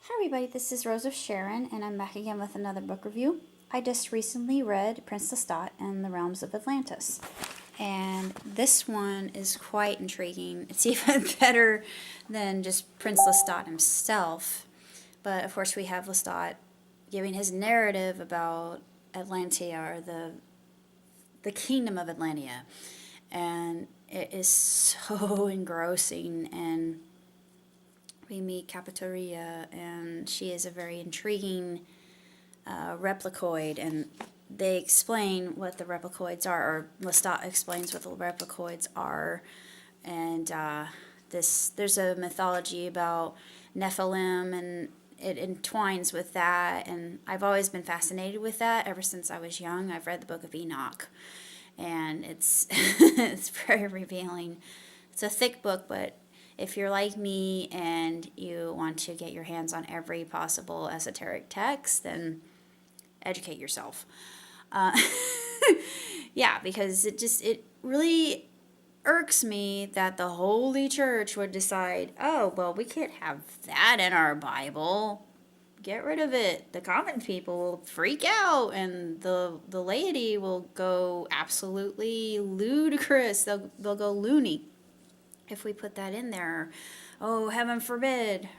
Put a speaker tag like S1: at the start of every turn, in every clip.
S1: Hi everybody, this is Rose of Sharon, and I'm back again with another book review. I just recently read Prince Lestat and the Realms of Atlantis, and this one is quite intriguing. It's even better than just Prince Lestat himself, but of course we have Lestat giving his narrative about Atlantia, or the kingdom of Atlantia, and it is so engrossing. And we meet Capitoria, and she is a very intriguing replicoid, and they explain what the replicoids are, or Lestat explains what the replicoids are, and there's a mythology about Nephilim, and it entwines with that, and I've always been fascinated with that ever since I was young. I've read the Book of Enoch, and it's it's very revealing. It's a thick book, but if you're like me and you want to get your hands on every possible esoteric text, then educate yourself. Uh, yeah, because it really irks me that the Holy Church would decide, oh, well, we can't have that in our Bible. Get rid of it. The common people will freak out, and the laity will go absolutely ludicrous. They'll go loony if we put that in there. Oh, heaven forbid.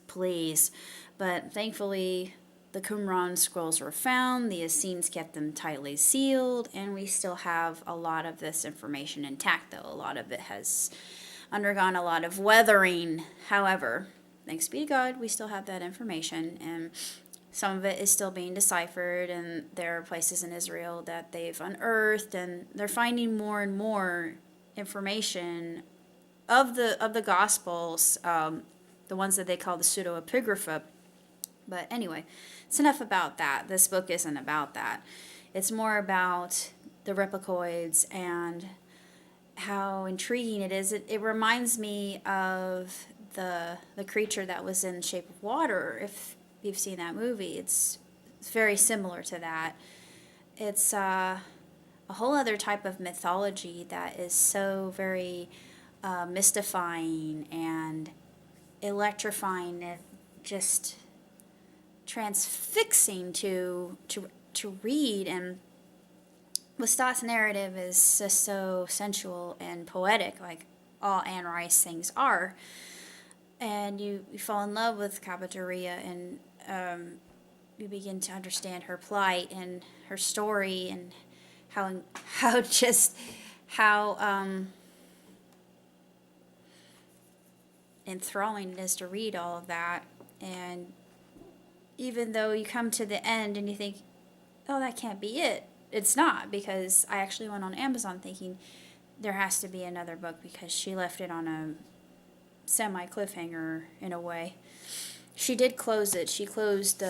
S1: Please. But thankfully, the Qumran scrolls were found, the Essenes kept them tightly sealed, and we still have a lot of this information intact, though. A lot of it has undergone a lot of weathering. However, thanks be to God, we still have that information, and some of it is still being deciphered, and there are places in Israel that they've unearthed, and they're finding more and more information of the Gospels, the ones that they call the pseudo-epigrapha. But anyway, it's enough about that. This book isn't about that. It's more about the replicoids and how intriguing it is. It reminds me of the creature that was in Shape of Water. If you've seen that movie, it's very similar to that. It's a whole other type of mythology that is so very mystifying and electrifying, and just transfixing to read. And Lestat's narrative is just so sensual and poetic, like all Anne Rice things are. And you fall in love with Capitoria, and you begin to understand her plight and her story, and how just how enthralling it is to read all of that. And even though you come to the end and you think, oh, that can't be it, it's not, because I actually went on Amazon thinking there has to be another book, because she left it on a semi cliffhanger in a way. She did close it. She closed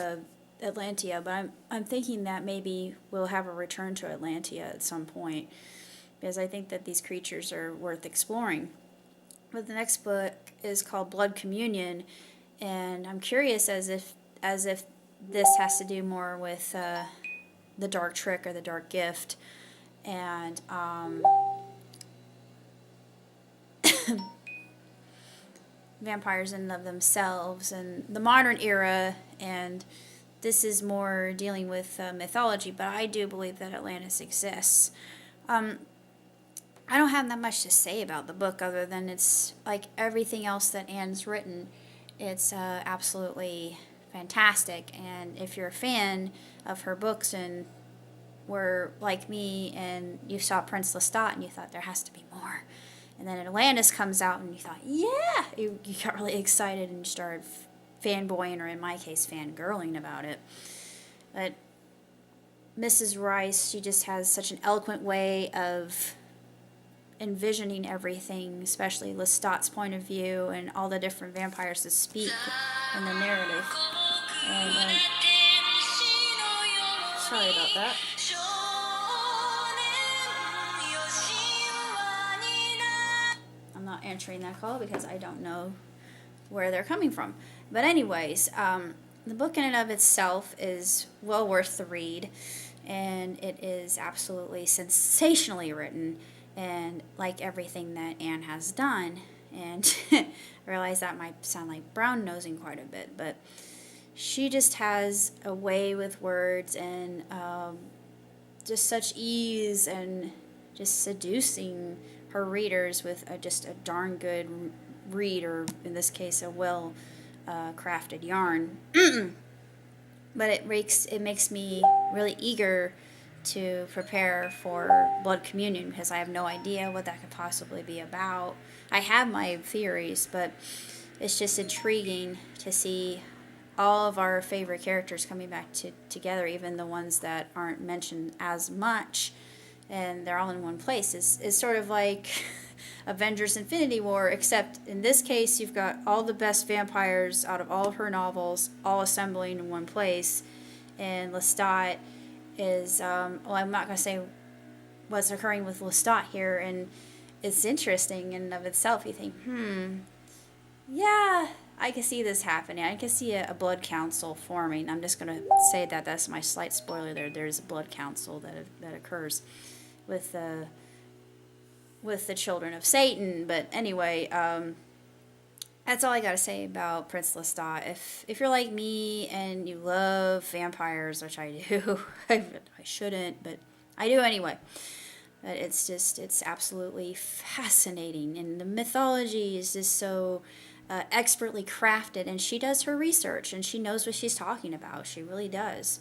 S1: Atlantia, but I'm thinking that maybe we'll have a return to Atlantia at some point, because I think that these creatures are worth exploring. But the next book is called Blood Communion, and I'm curious as if this has to do more with the dark trick or the dark gift, and vampires in and of themselves, and the modern era. And this is more dealing with mythology, but I do believe that Atlantis exists. I don't have that much to say about the book, other than it's like everything else that Anne's written. It's absolutely fantastic, and if you're a fan of her books and were like me and you saw Prince Lestat and you thought there has to be more, and then Atlantis comes out and you thought, yeah, you got really excited and you started fanboying, or in my case fangirling about it. But Mrs. Rice, she just has such an eloquent way of envisioning everything, especially Lestat's point of view and all the different vampires that speak in the narrative. And sorry about that. I'm not answering that call because I don't know where they're coming from. But anyways, the book in and of itself is well worth the read, and it is absolutely sensationally written. And like everything that Anne has done, and I realize that might sound like brown nosing quite a bit, but she just has a way with words and just such ease and just seducing her readers with just a darn good read, or in this case, a well crafted yarn. But it makes me really eager to prepare for blood communion because I have no idea what that could possibly be about. I have my theories, but it's just intriguing to see all of our favorite characters coming back together, even the ones that aren't mentioned as much, and they're all in one place. Is sort of like Avengers Infinity War, except in this case you've got all the best vampires out of all of her novels all assembling in one place, and Lestat is, well, I'm not going to say what's occurring with Lestat here, and it's interesting in and of itself. You think, yeah, I can see this happening. I can see a blood council forming. I'm just going to say that that's my slight spoiler there. There's a blood council that occurs with the children of Satan. But anyway, that's all I got to say about Prince Lestat. If you're like me and you love vampires, which I do, I shouldn't, but I do anyway. But it's absolutely fascinating, and the mythology is just so expertly crafted, and she does her research, and she knows what she's talking about. She really does.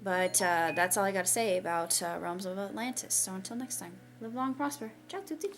S1: But that's all I got to say about Realms of Atlantis. So until next time, live long, prosper. Ciao, tutti.